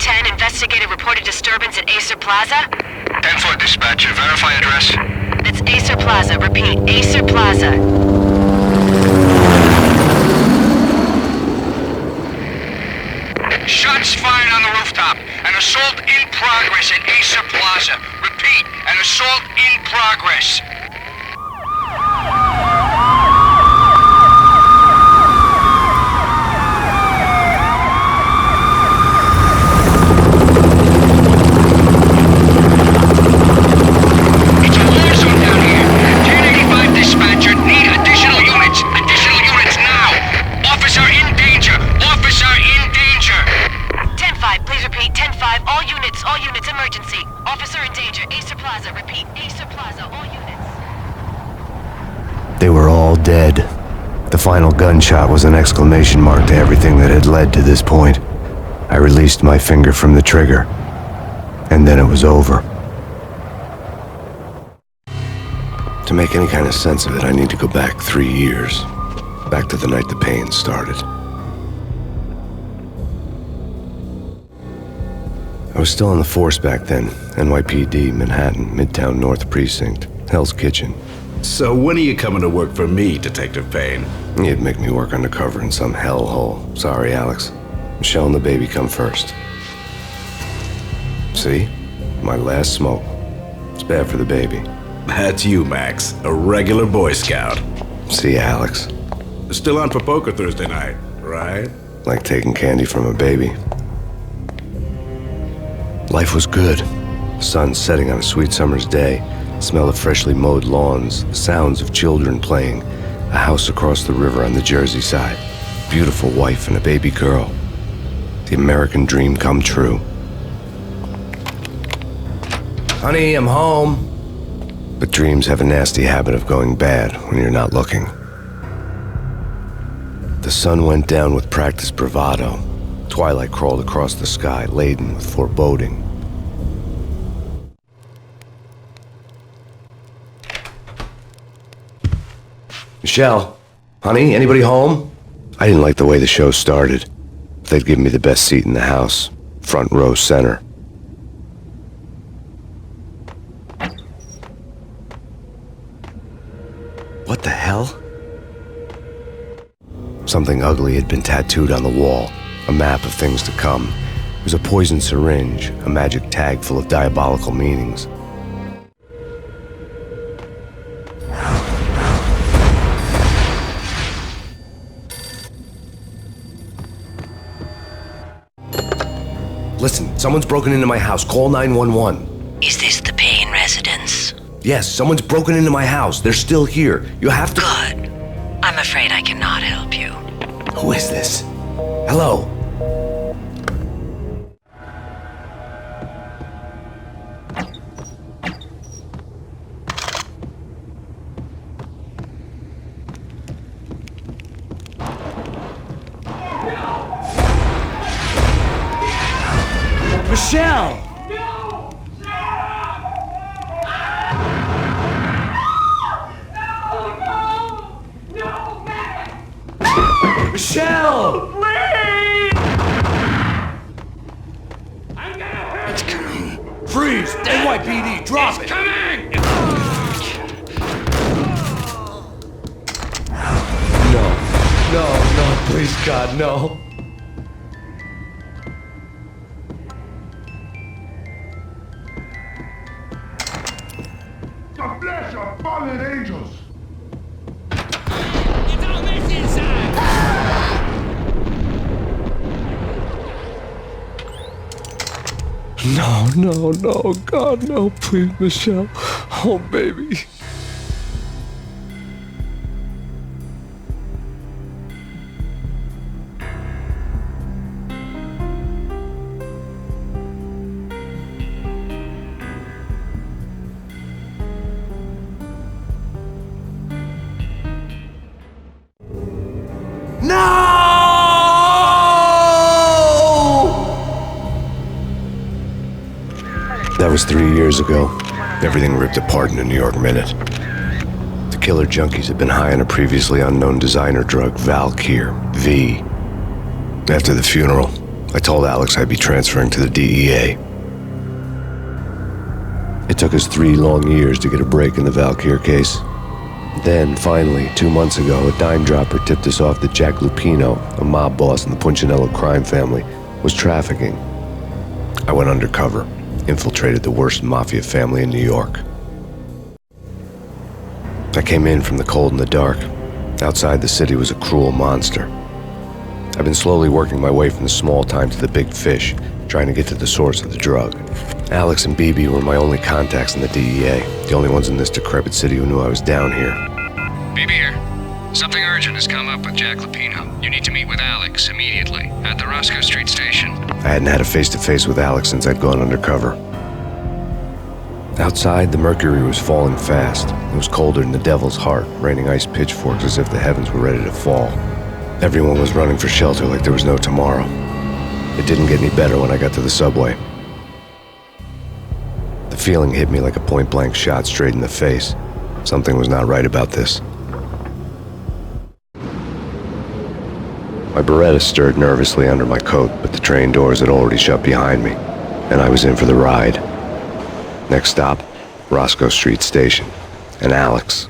10, investigated reported disturbance at Acer Plaza. 10-4 dispatcher, verify address. That's Acer Plaza. Repeat, Acer Plaza. Shots fired on the rooftop. An assault in progress at Acer Plaza. Repeat, an assault in progress. It's a war zone down here. 1085 dispatcher, need additional units. Additional units now. Officer in danger. Officer in danger. 10-5, please repeat. 10-5, all units, emergency. Officer in danger, Acer Plaza. Repeat, Acer Plaza, all units. They were all dead. The final gunshot was an exclamation mark to everything that had led to this point. I released my finger from the trigger, and then it was over. To make any kind of sense of it, I need to go back 3 years. Back to the night the pain started. I was still on the force back then. NYPD, Manhattan, Midtown North Precinct, Hell's Kitchen. So when are you coming to work for me, Detective Payne? You'd make me work undercover in some hellhole. Sorry, Alex. Michelle and the baby come first. See? My last smoke. It's bad for the baby. That's you, Max. A regular Boy Scout. See, Alex? Still on for poker Thursday night, right? Like taking candy from a baby. Life was good. The sun setting on a sweet summer's day. The smell of freshly mowed lawns. The sounds of children playing. A house across the river on the Jersey side. Beautiful wife and a baby girl. The American dream come true. Honey, I'm home. But dreams have a nasty habit of going bad when you're not looking. The sun went down with practiced bravado. Twilight crawled across the sky, laden with foreboding. Michelle? Honey, anybody home? I didn't like the way the show started. They'd give me the best seat in the house, front row center. What the hell? Something ugly had been tattooed on the wall, a map of things to come. It was a poison syringe, a magic tag full of diabolical meanings. Listen, someone's broken into my house. Call 911. Is this the Payne residence? Yes, someone's broken into my house. They're still here. You have to... Good. I'm afraid I cannot help you. Who is this? Hello? Michelle! Michelle! Please! It's coming. Freeze! NYPD, drop it! Coming! No, please, God, no. The flesh of fallen angels! It's all this inside! No, God, no, please, Michelle. Oh, baby. That was 3 years ago. Everything ripped apart in a New York minute. The killer junkies had been high on a previously unknown designer drug, Valkyr, V. After the funeral, I told Alex I'd be transferring to the DEA. It took us 3 long years to get a break in the Valkyr case. Then, finally, 2 months ago, a dime dropper tipped us off that Jack Lupino, a mob boss in the Punchinello crime family, was trafficking. I went undercover, infiltrated the worst mafia family in New York. I came in from the cold and the dark. Outside the city was a cruel monster. I've been slowly working my way from the small time to the big fish, trying to get to the source of the drug. Alex and BB were my only contacts in the DEA, the only ones in this decrepit city who knew I was down here. BB here. Something urgent has come up with Jack Lupino. You need to meet with Alex immediately at the Roscoe Street station. I hadn't had a face-to-face with Alex since I'd gone undercover. Outside, the mercury was falling fast. It was colder than the devil's heart, raining ice pitchforks as if the heavens were ready to fall. Everyone was running for shelter like there was no tomorrow. It didn't get any better when I got to the subway. The feeling hit me like a point-blank shot straight in the face. Something was not right about this. My Beretta stirred nervously under my coat, but the train doors had already shut behind me, and I was in for the ride. Next stop, Roscoe Street Station, and Alex.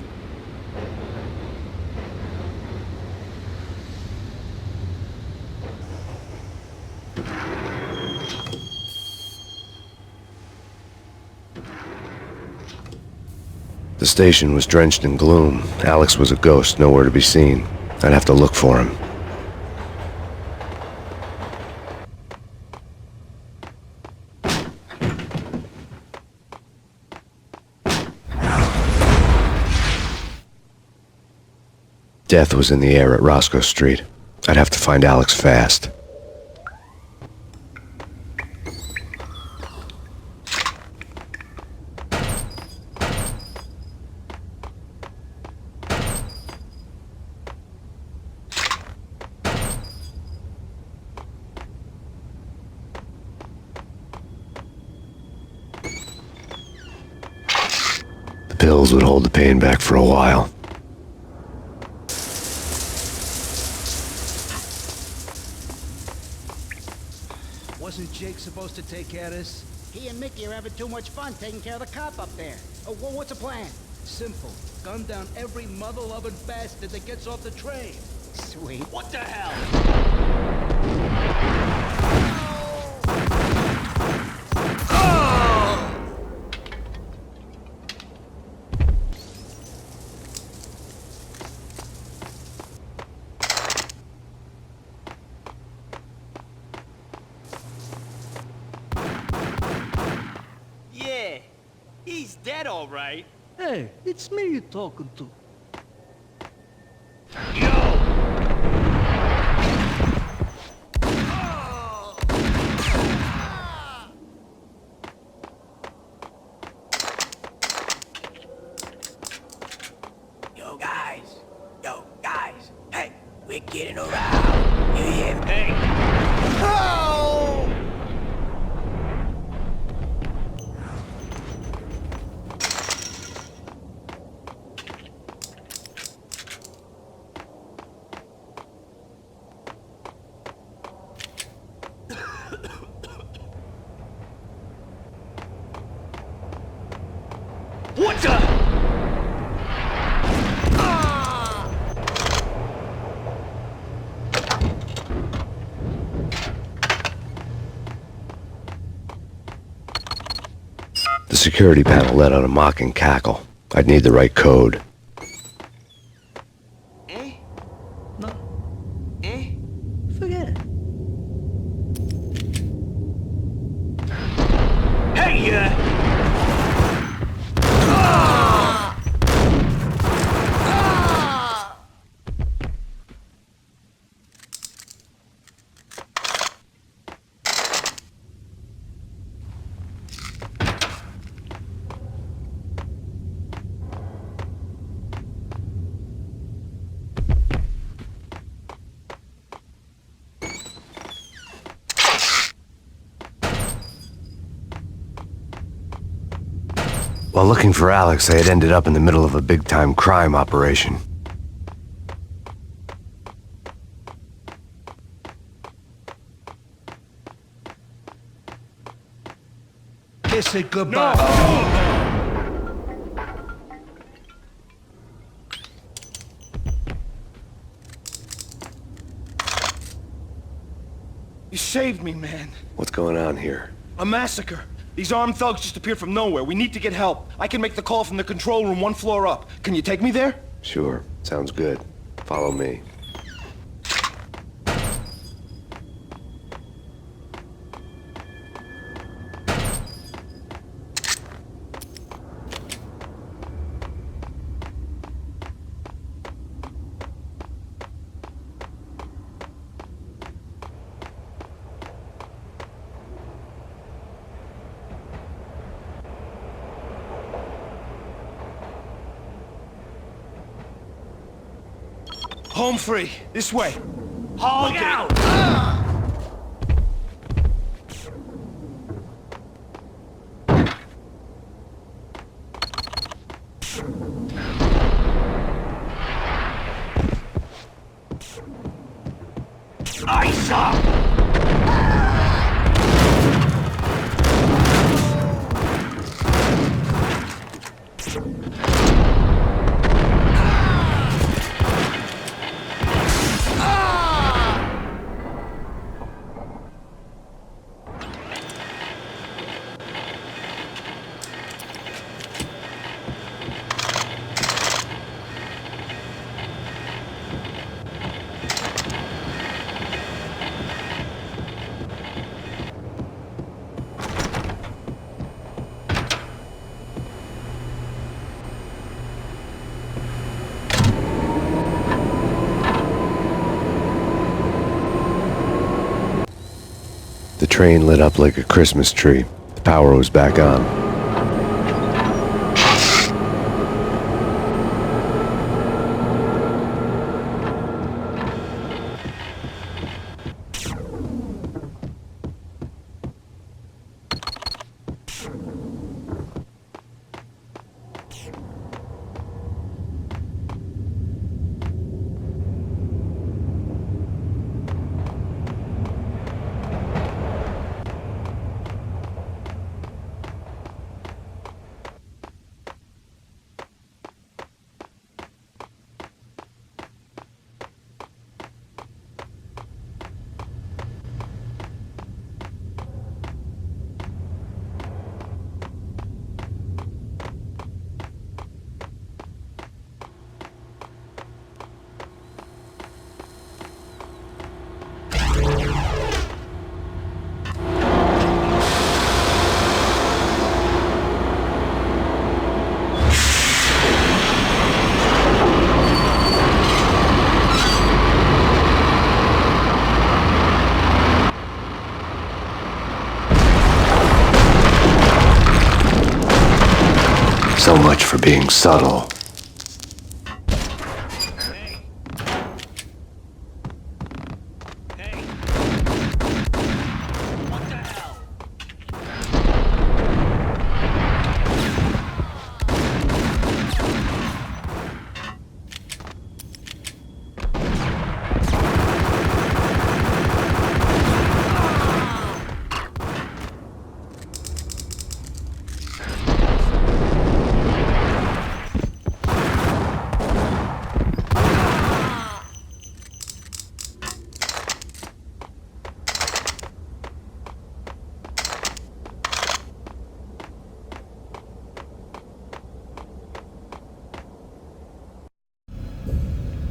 The station was drenched in gloom. Alex was a ghost, nowhere to be seen. I'd have to look for him. Death was in the air at Roscoe Street. I'd have to find Alex fast. The pills would hold the pain back for a while. Wasn't Jake supposed to take care of this? He and Mickey are having too much fun taking care of the cop up there. Oh, well, what's the plan? Simple. Gun down every mother-loving bastard that gets off the train. Sweet. What the hell? Yeah, he's dead, all right. Hey, it's me you're talking to. Yo, guys, hey, we're getting around. You hear me? Hey, Oh! what the? The security panel let out a mocking cackle. I'd need the right code. Eh? No, Eh? forget it. Hey, While looking for Alex, I had ended up in the middle of a big-time crime operation. kiss it goodbye. You saved me, man. What's going on here? A massacre. These armed thugs just appeared from nowhere. We need to get help. I can make the call from the control room 1 floor up. Can you take me there? Sure, sounds good. Follow me. Home free. This way. Look out! Ice up! The train lit up like a Christmas tree. The power was back on. So much for being subtle.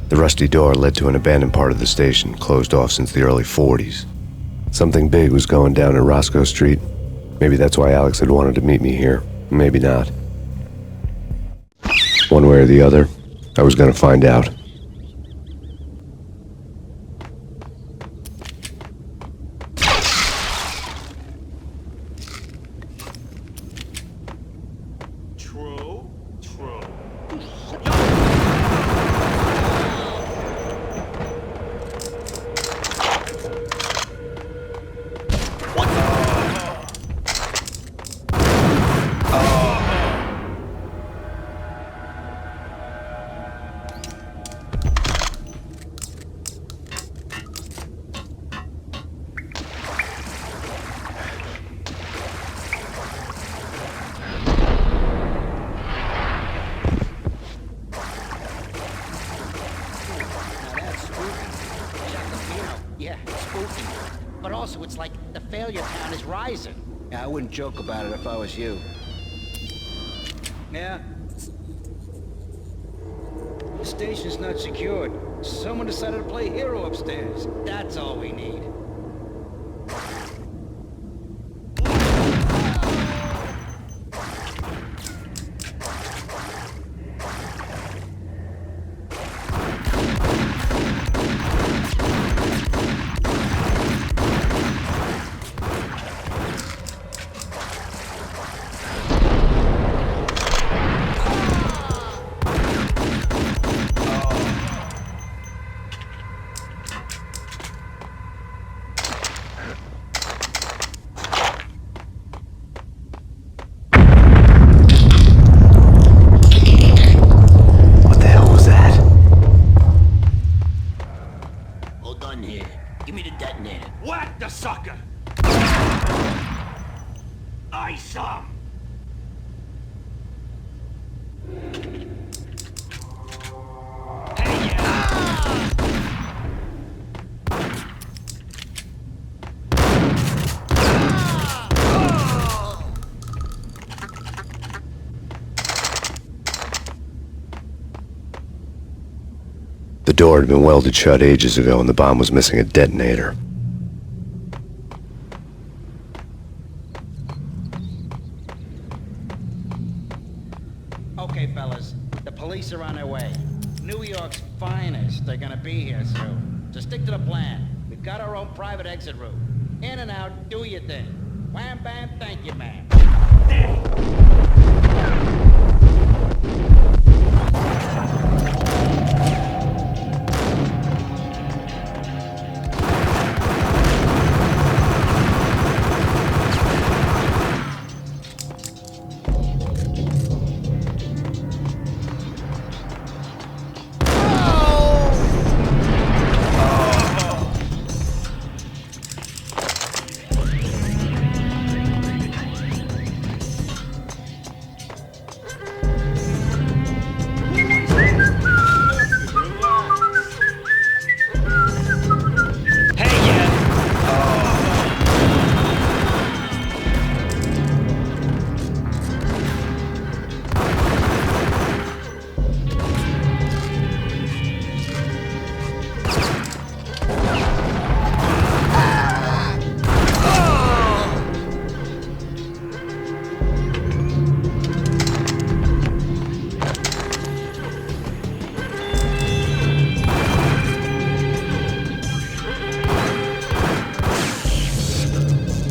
The rusty door led to an abandoned part of the station, closed off since the early 40s. Something big was going down at Roscoe Street. Maybe that's why Alex had wanted to meet me here. Maybe not. One way or the other, I was going to find out. But also, it's like the failure count is rising. Yeah, I wouldn't joke about it if I was you. Yeah? The station's not secured. Someone decided to play hero upstairs. That's all we need. What the hell was that? Hold on here. Give me the detonator. Whack the sucker! I saw. Hey, yeah! The door had been welded shut ages ago and the bomb was missing a detonator. Okay, fellas, the police are on their way. New York's finest are gonna be here soon. So stick to the plan. We've got our own private exit route. In and out, do your thing. Wham bam, thank you, ma'am.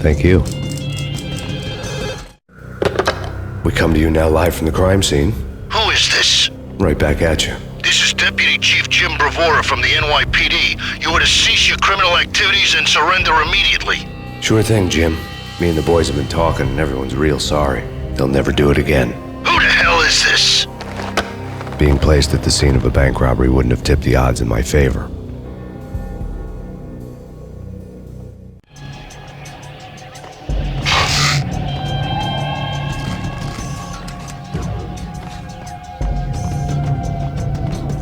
Thank you. We come to you now live from the crime scene. Who is this? Right back at you. This is Deputy Chief Jim Bravura from the NYPD. You are to cease your criminal activities and surrender immediately. Sure thing, Jim. Me and the boys have been talking and everyone's real sorry. They'll never do it again. Who the hell is this? Being placed at the scene of a bank robbery wouldn't have tipped the odds in my favor.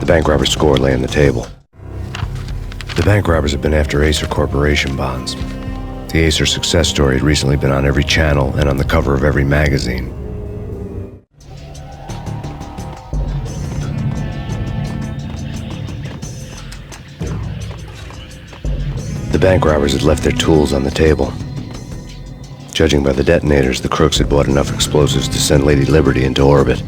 The bank robber's score lay on the table. The bank robbers have been after Acer Corporation bonds. The Acer success story had recently been on every channel and on the cover of every magazine. The bank robbers had left their tools on the table. Judging by the detonators, the crooks had bought enough explosives to send Lady Liberty into orbit.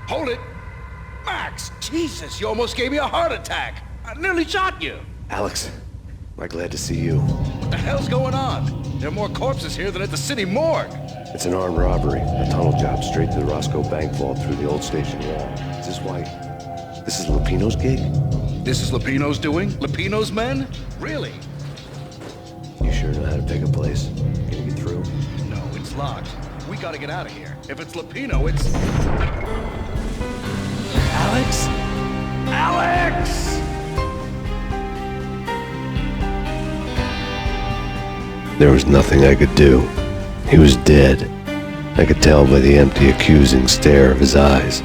Hold it! Max! Jesus, you almost gave me a heart attack! I nearly shot you! Alex, am I glad to see you? What the hell's going on? There are more corpses here than at the city morgue! It's an armed robbery, a tunnel job straight to the Roscoe Bank vault through the old station wall. Is this why... This is Lupino's gig? This is Lupino's doing? Lupino's men? Really? You sure know how to pick a place? Can you get through? No, it's locked. We gotta get out of here. If it's Lupino, it's... Alex? Alex! There was nothing I could do. He was dead. I could tell by the empty, accusing stare of his eyes.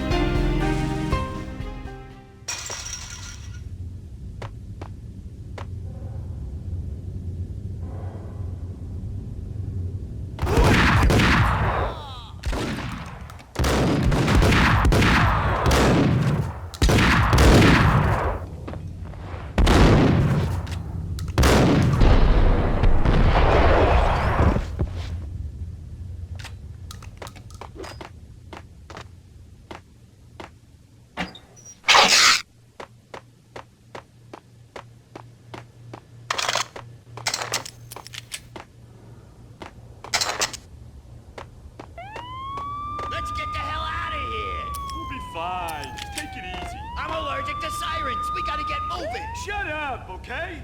Let's get the hell out of here! We'll be fine. Just take it easy. I'm allergic to sirens. We gotta get moving. Shut up, okay?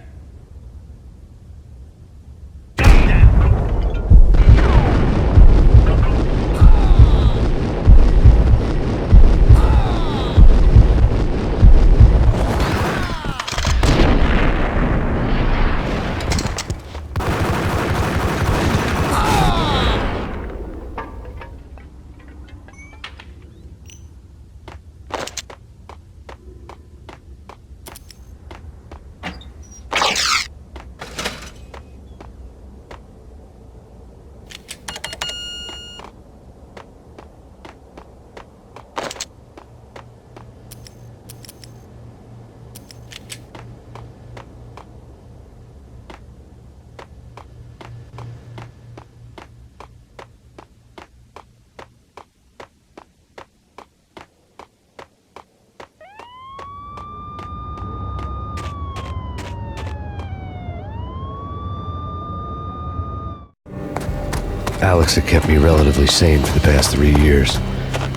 Alex had kept me relatively sane for the past 3 years.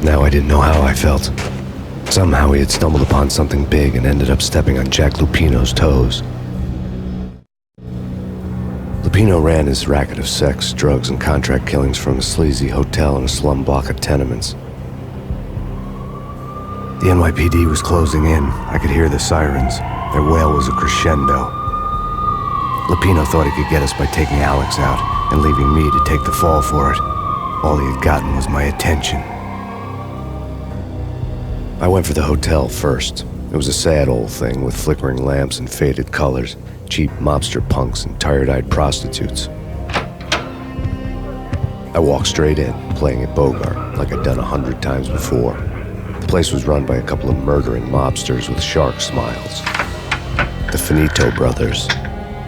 Now I didn't know how I felt. Somehow he had stumbled upon something big and ended up stepping on Jack Lupino's toes. Lupino ran his racket of sex, drugs, and contract killings from a sleazy hotel in a slum block of tenements. The NYPD was closing in. I could hear the sirens. Their wail was a crescendo. Lupino thought he could get us by taking Alex out and leaving me to take the fall for it. All he had gotten was my attention. I went for the hotel first. It was a sad old thing with flickering lamps and faded colors, cheap mobster punks and tired-eyed prostitutes. I walked straight in, playing at Bogart, like I'd done 100 times before. The place was run by a couple of murdering mobsters with shark smiles. The Finito brothers.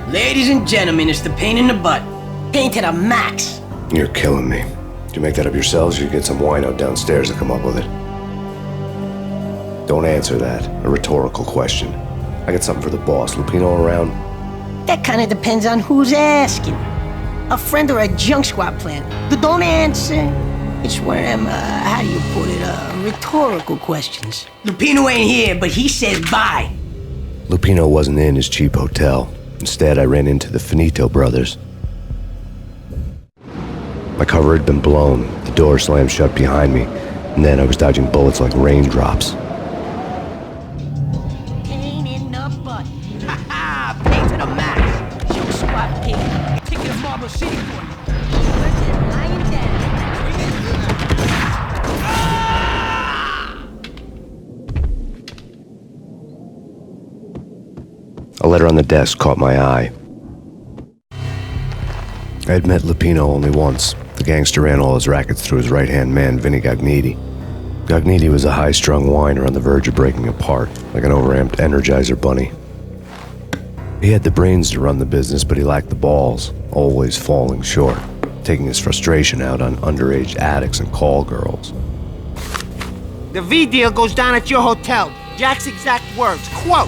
Ladies and gentlemen, it's the pain in the butt. Pain to the max. You're killing me. Did you make that up yourselves, or you get some wino downstairs to come up with it? Don't answer that. A rhetorical question. I got something for the boss. Lupino around? That kind of depends on who's asking. A friend or a junk squad plan. Don't answer. It's one of them, how do you put it, rhetorical questions. Lupino ain't here, but he said bye. Lupino wasn't in his cheap hotel. Instead, I ran into the Finito brothers. My cover had been blown, the door slammed shut behind me, and then I was dodging bullets like raindrops. Pain in the butt. Ha ha! Pain to the max. Junk squad pain. Ticket to Marble City for you. Where's it lying down? A letter on the desk caught my eye. I had met Lupino only once. The gangster ran all his rackets through his right-hand man, Vinny Gognitti. Gognitti was a high-strung whiner on the verge of breaking apart, like an overamped Energizer bunny. He had the brains to run the business, but he lacked the balls, always falling short, taking his frustration out on underage addicts and call girls. The V deal goes down at your hotel. Jack's exact words, quote,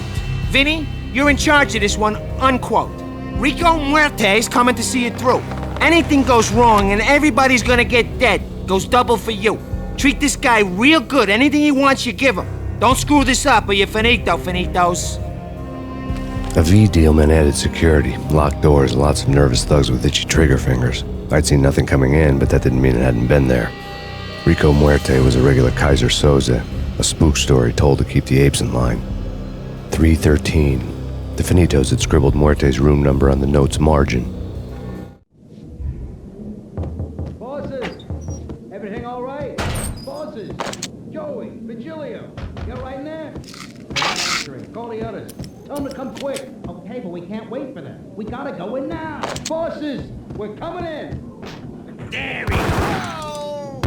"Vinny, you're in charge of this one," unquote. Rico Muerte's coming to see it through. Anything goes wrong and everybody's gonna get dead. Goes double for you. Treat this guy real good. Anything he wants, you give him. Don't screw this up or you're finito, finitos. A V deal meant added security, locked doors, and lots of nervous thugs with itchy trigger fingers. I'd seen nothing coming in, but that didn't mean it hadn't been there. Rico Muerte was a regular Kaiser Soze, a spook story told to keep the apes in line. 313. The Finitos had scribbled Muerte's room number on the note's margin. Bosses! Everything all right? Bosses! Joey, Virgilio, you all right in there? Call the others. Tell them to come quick. Okay, but we can't wait for them. We gotta go in now. Bosses, we're coming in. There we go.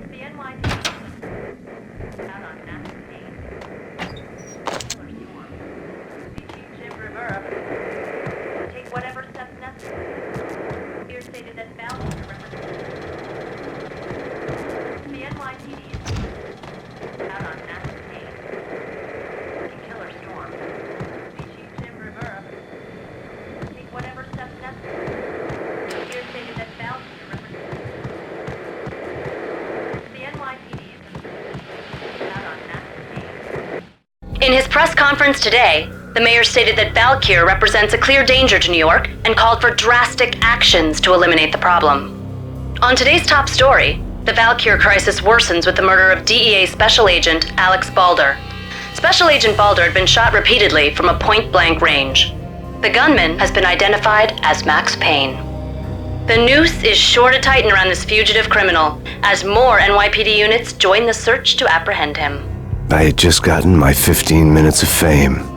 The NYPD out on Max Payne. Killer storm. Chief Jim Rivera. Take whatever steps necessary. Here stated that Valley represents the NYPD out on Max Payne. Killer storm. Chief Jim Rivera. Take whatever steps necessary. Here stated that Valley represents the NYPD out on Max Payne. In his press conference today, the mayor stated that Valkyr represents a clear danger to New York and called for drastic actions to eliminate the problem. On today's top story, the Valkyr crisis worsens with the murder of DEA Special Agent Alex Balder. Special Agent Balder had been shot repeatedly from a point-blank range. The gunman has been identified as Max Payne. The noose is sure to tighten around this fugitive criminal as more NYPD units join the search to apprehend him. I had just gotten my 15 minutes of fame.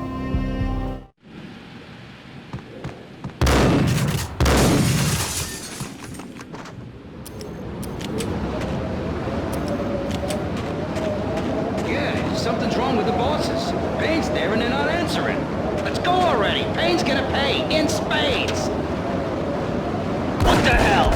Yeah, something's wrong with the bosses. Payne's there and they're not answering. Let's go already. Payne's gonna pay in spades. What the hell?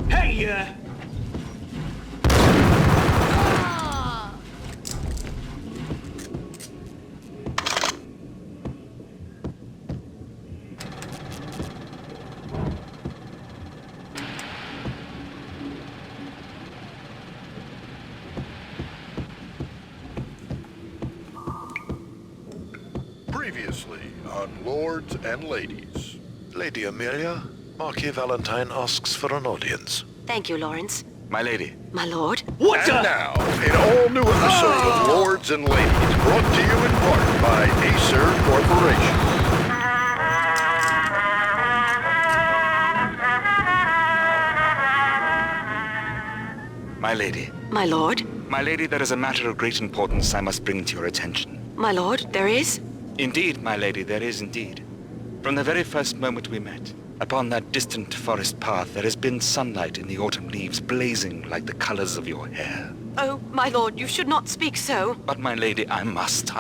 Hey, Previously on Lords and Ladies. Lady Amelia, Marquis Valentine asks for an audience. Thank you, Lawrence. My lady. My lord. what And the? now, an all-new episode of Lords and Ladies, brought to you in part by Acer Corporation. My lady. My lord. My lady, there is a matter of great importance I must bring to your attention. My lord, there is? Indeed, my lady, there is indeed. From the very first moment we met, upon that distant forest path, there has been sunlight in the autumn leaves blazing like the colors of your hair. Oh, my lord, you should not speak so. But my lady, I must.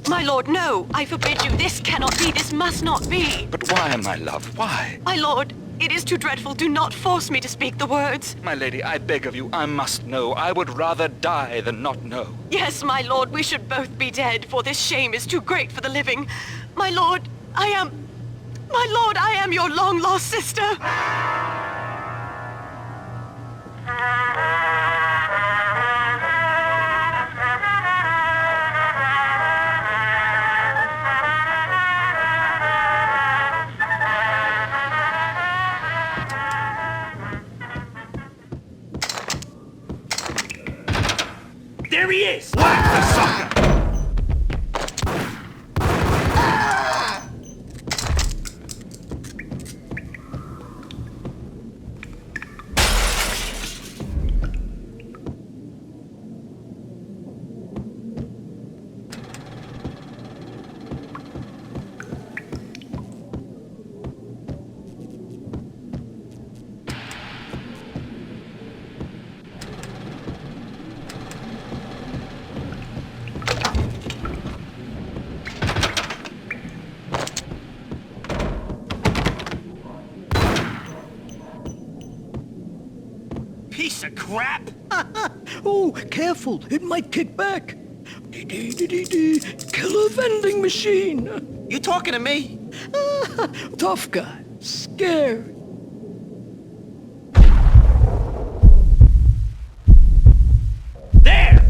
My lord, no! I forbid you. This cannot be. This must not be. But why, my love, why? My lord, it is too dreadful. Do not force me to speak the words. My lady, I beg of you, I must know. I would rather die than not know. Yes, my lord, we should both be dead, for this shame is too great for the living. My lord, I am your long-lost sister. piece of crap! Oh, careful, it might kick back. Killer vending machine. You talking to me? Tough guy, scared. There!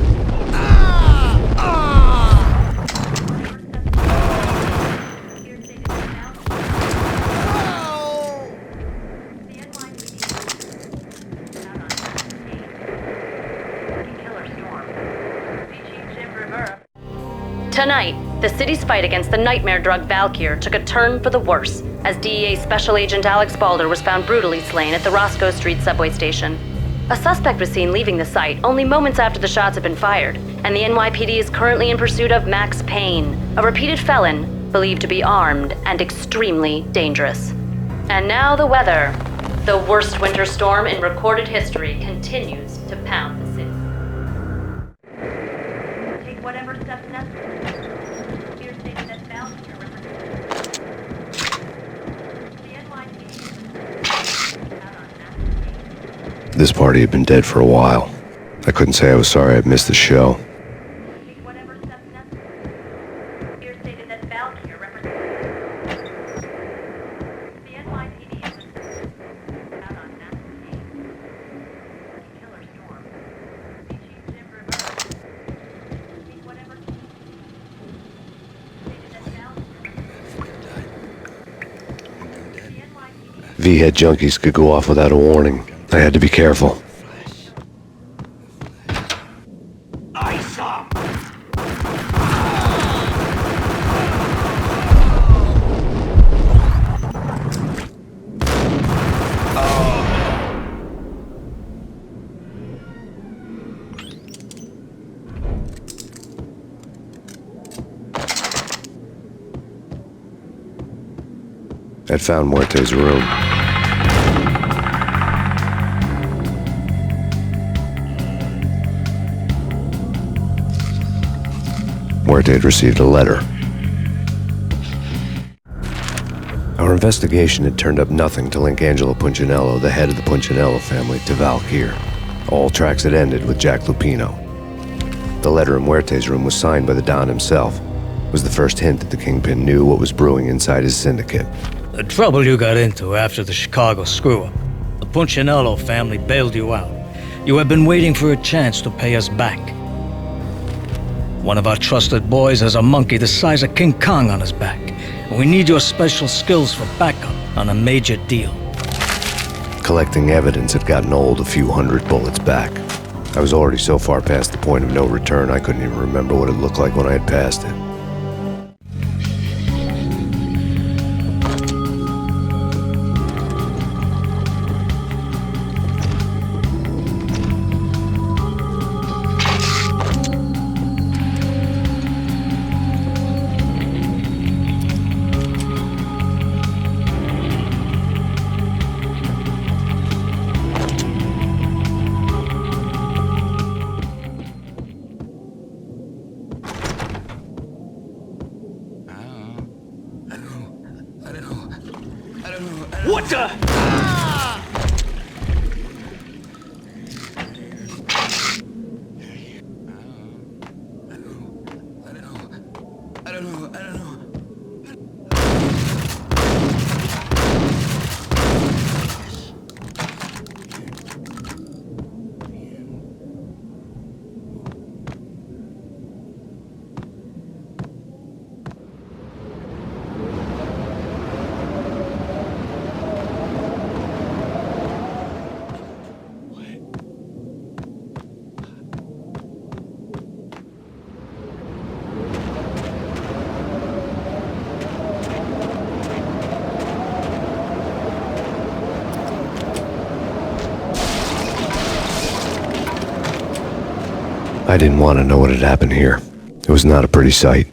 Tonight, the city's fight against the nightmare drug Valkyr took a turn for the worse as DEA Special Agent Alex Balder was found brutally slain at the Roscoe Street subway station. A suspect was seen leaving the site only moments after the shots had been fired, and the NYPD is currently in pursuit of Max Payne, a repeated felon believed to be armed and extremely dangerous. And now the weather. The worst winter storm in recorded history continues to pound the city. Take whatever steps necessary. Here stated that Valkyr represents the NYPD out on Max Payne. This party had been dead for a while. I couldn't say I was sorry I'd missed the show. Take whatever steps necessary. Here stated that Valkyr represents the NYPD out on Max Payne. Killer storm. Chief Jim Rivera. Take whatever stated that Valkyr V-head junkies could go off without a warning. I had to be careful. I saw! I'd found Muerte's room. Muerte had received a letter. Our investigation had turned up nothing to link Angelo Punchinello, the head of the Punchinello family, to Valkyr. All tracks had ended with Jack Lupino. The letter in Muerte's room was signed by the Don himself. It was the first hint that the Kingpin knew what was brewing inside his syndicate. The trouble you got into after the Chicago screw-up. The Punchinello family bailed you out. You have been waiting for a chance to pay us back. One of our trusted boys has a monkey the size of King Kong on his back. And we need your special skills for backup on a major deal. Collecting evidence had gotten old a few hundred bullets back. I was already so far past the point of no return I couldn't even remember what it looked like when I had passed it. What the? I don't know. I didn't want to know what had happened here. It was not a pretty sight.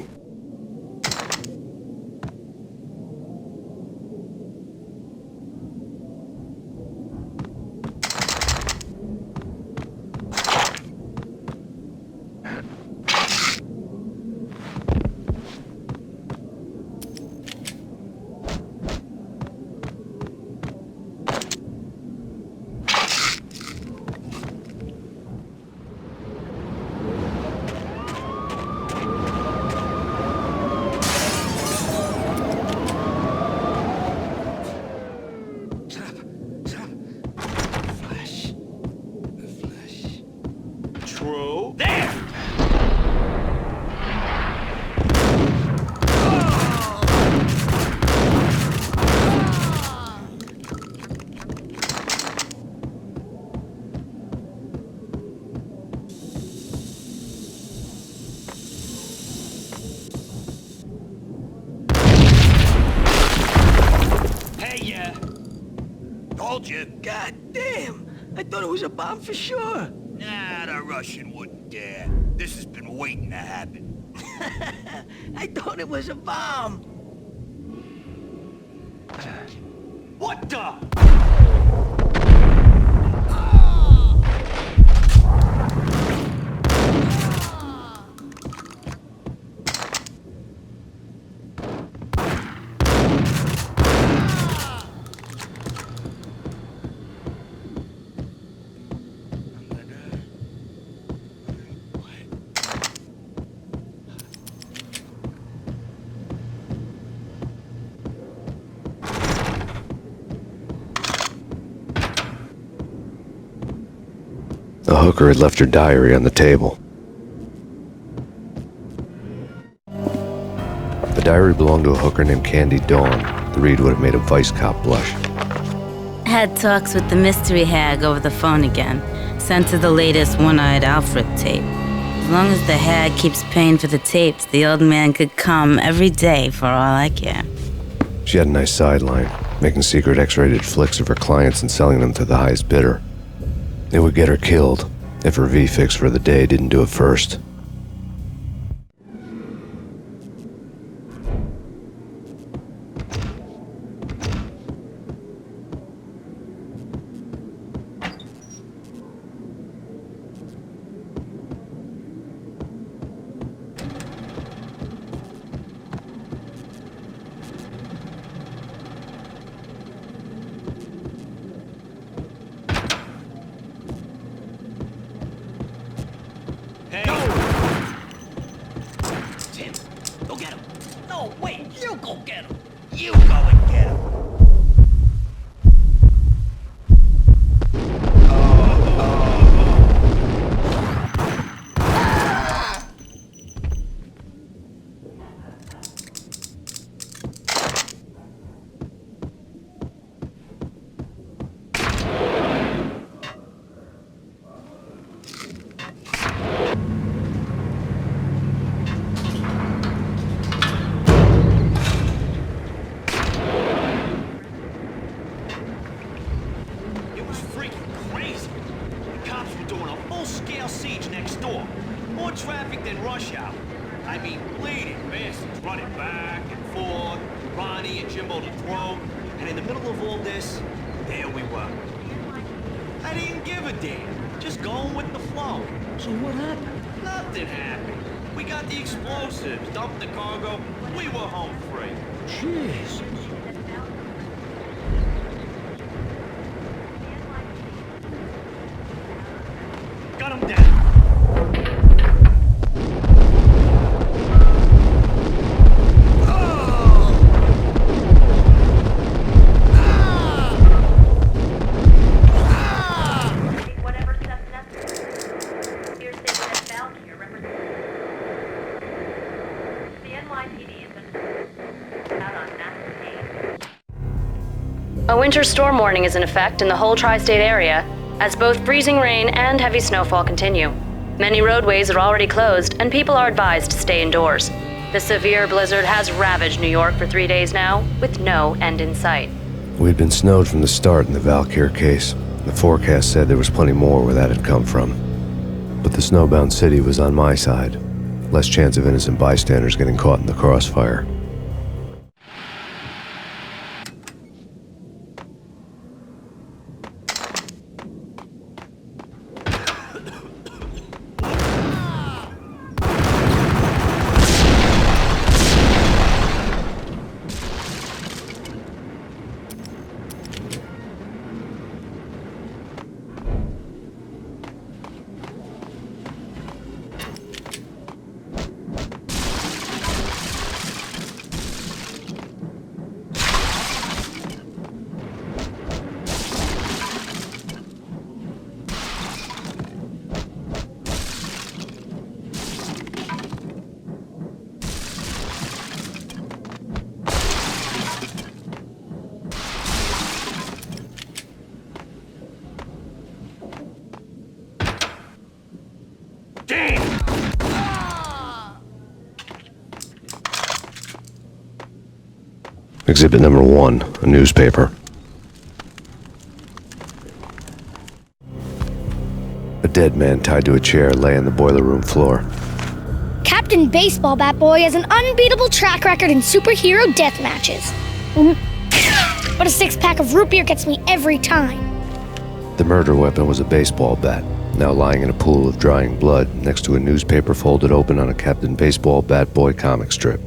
told you. God damn! I thought it was a bomb for sure. Nah, the Russian wouldn't dare. This has been waiting to happen. I thought it was a bomb. What the? The hooker had left her diary on the table. The diary belonged to a hooker named Candy Dawn. The read would have made a vice cop blush. Had talks with the mystery hag over the phone again. Sent her the latest One-Eyed Alfred tape. As long as the hag keeps paying for the tapes, the old man could come every day for all I care. She had a nice sideline, making secret X-rated flicks of her clients and selling them to the highest bidder. It would get her killed if her V-fix for the day didn't do it first. Go get him. No, wait, you go get him. You go and get him. Full-scale siege next door. More traffic than rush hour. I mean, bleeding bastards running back and forth, Ronnie and Jimbo to throw, and in the middle of all this, there we were. I didn't give a damn, just going with the flow. So what happened? Nothing happened. We got the explosives, dumped the cargo, we were home free. Jeez. Got him down. Whatever steps necessary. Here's stated that Valkyrie represents the NYPD has been out on Max Payne. A winter storm warning is in effect in the whole tri-state area, as both freezing rain and heavy snowfall continue. Many roadways are already closed, and people are advised to stay indoors. The severe blizzard has ravaged New York for 3 days now, with no end in sight. We'd been snowed from the start in the Valkyrie case. The forecast said there was plenty more where that had come from. But the snowbound city was on my side. Less chance of innocent bystanders getting caught in the crossfire. Exhibit number 1, a newspaper. dead man tied to a chair lay on the boiler room floor. Captain Baseball Bat Boy has an unbeatable track record in superhero death matches. But a 6-pack of root beer gets me every time. The murder weapon was a baseball bat, now lying in a pool of drying blood next to a newspaper folded open on a Captain Baseball Bat Boy comic strip.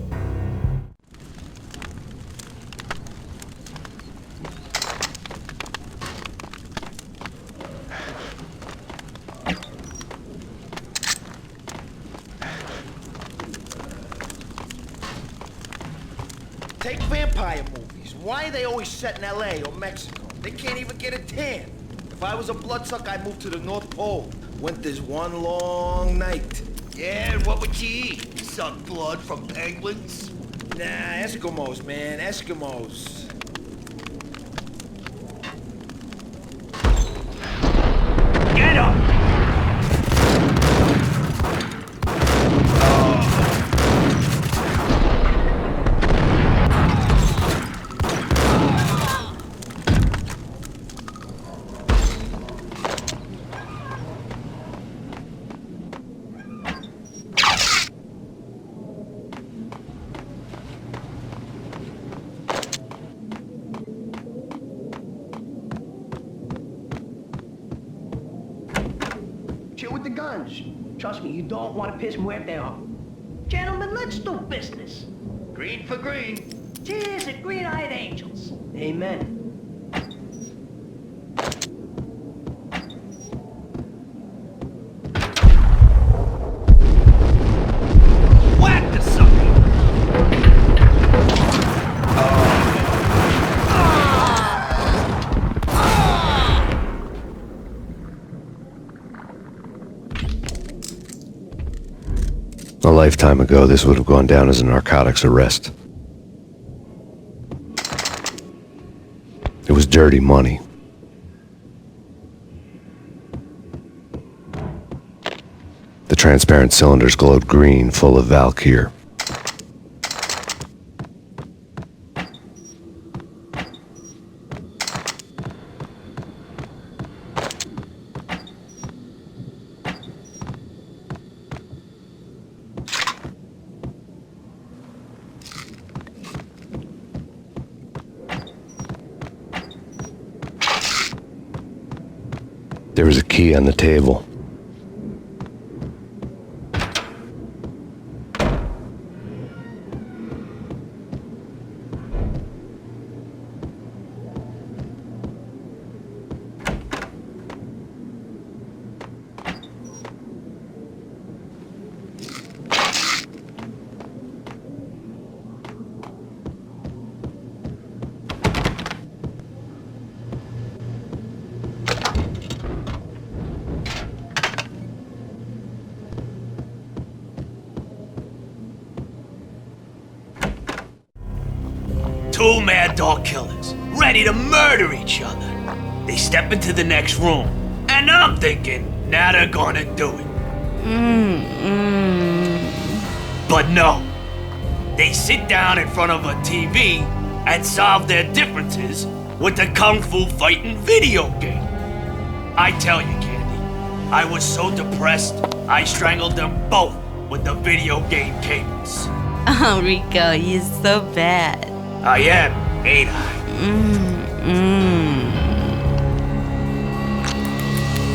Take vampire movies. Why are they always set in LA or Mexico? They can't even get a tan. If I was a bloodsucker, I'd move to the North Pole. Winter's one long night. Yeah, and what would you eat? Suck blood from penguins? Nah, Eskimos, man, Eskimos. Get him! Chill with the guns. Trust me, you don't want to piss Muerte off. Gentlemen, let's do business. Green for green. Cheers at green-eyed angels. Amen. Whack the sucker! A lifetime ago, this would have gone down as a narcotics arrest. It was dirty money. The transparent cylinders glowed green, full of Valkyr. There was a key on the table. Two mad dog killers, ready to murder each other. They step into the next room, and I'm thinking, now they're gonna do it. But no. They sit down in front of a TV and solve their differences with the Kung Fu fighting video game. I tell you, Candy, I was so depressed, I strangled them both with the video game cables. Oh, Rico, you're so bad. I am, ain't I?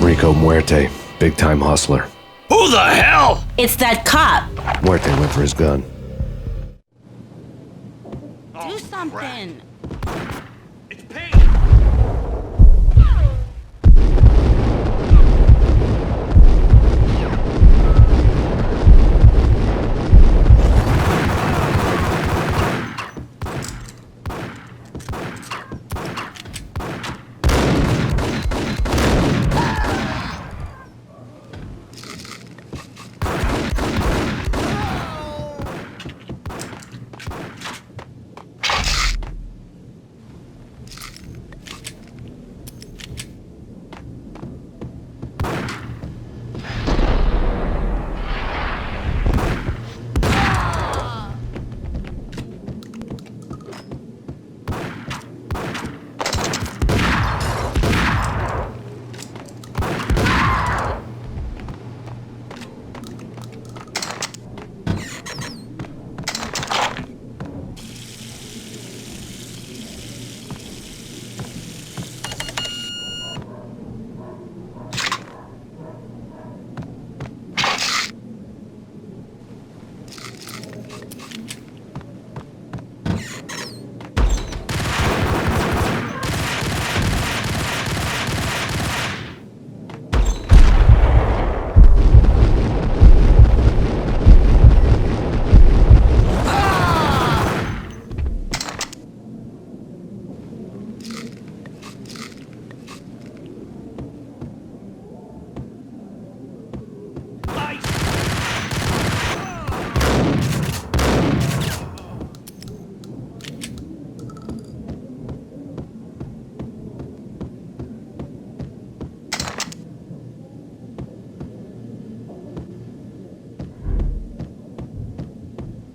Rico Muerte, big-time hustler. Who the hell? It's that cop. Muerte went for his gun. Do something. It's Payne.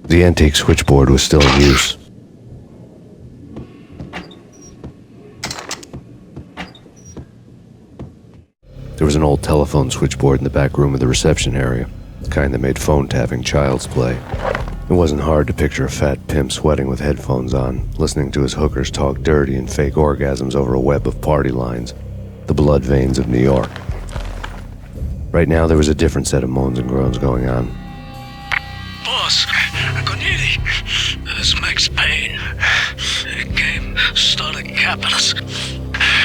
The antique switchboard was still in use. There was an old telephone switchboard in the back room of the reception area, the kind that made phone tapping child's play. It wasn't hard to picture a fat pimp sweating with headphones on, listening to his hookers talk dirty and fake orgasms over a web of party lines, the blood veins of New York. Right now, there was a different set of moans and groans going on. Boss, Corneli, this is Max Payne. He came, started capping us.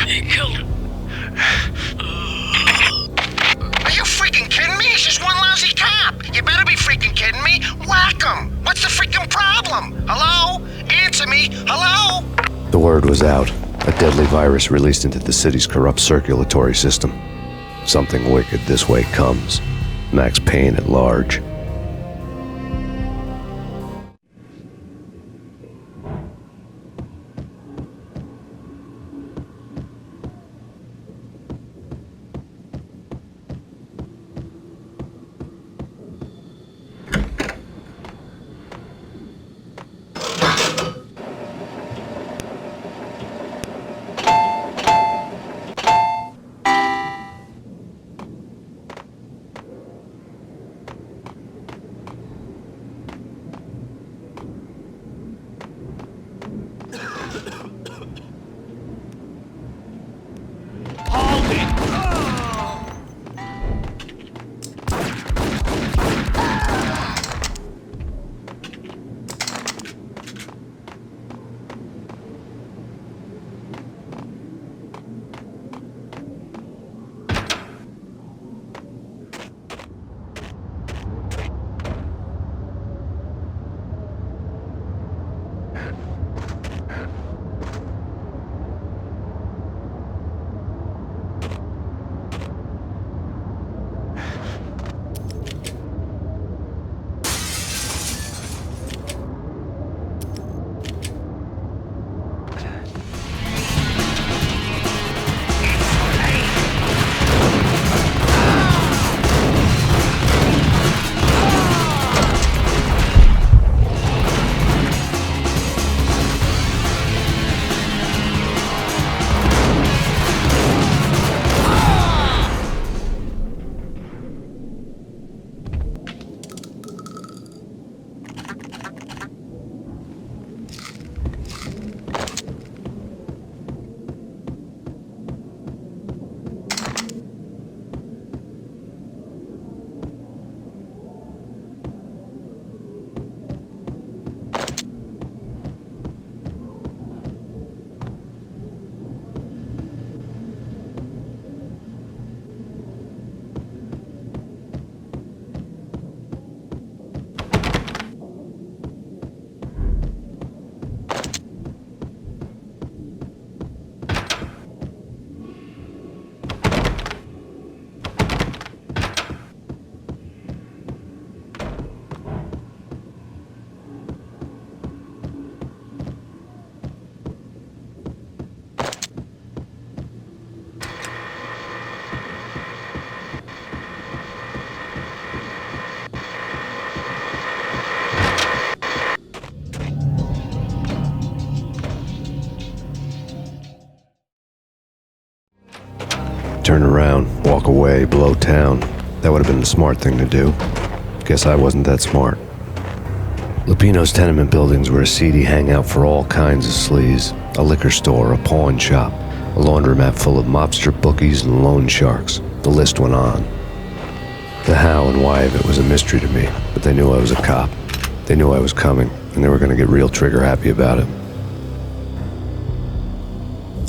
He killed him. Are you freaking kidding me? He's just one lousy cop. You better be freaking kidding me. Whack him. What's the freaking problem? Hello? Answer me. Hello? The word was out. A deadly virus released into the city's corrupt circulatory system. Something wicked this way comes. Max Payne at large. Turn around, walk away, blow town. That would have been the smart thing to do. Guess I wasn't that smart. Lupino's tenement buildings were a seedy hangout for all kinds of sleaze. A liquor store, a pawn shop, a laundromat full of mobster bookies and loan sharks. The list went on. The how and why of it was a mystery to me, but they knew I was a cop. They knew I was coming, and they were going to get real trigger happy about it.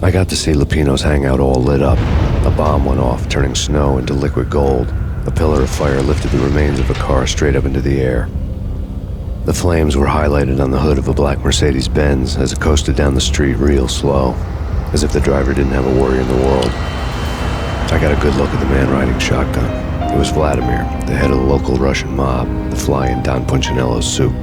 I got to see Lupino's hangout all lit up. A bomb went off, turning snow into liquid gold. A pillar of fire lifted the remains of a car straight up into the air. The flames were highlighted on the hood of a black Mercedes-Benz as it coasted down the street real slow, as if the driver didn't have a worry in the world. I got a good look at the man riding shotgun. It was Vladimir, the head of the local Russian mob, the fly in Don Punchinello's soup.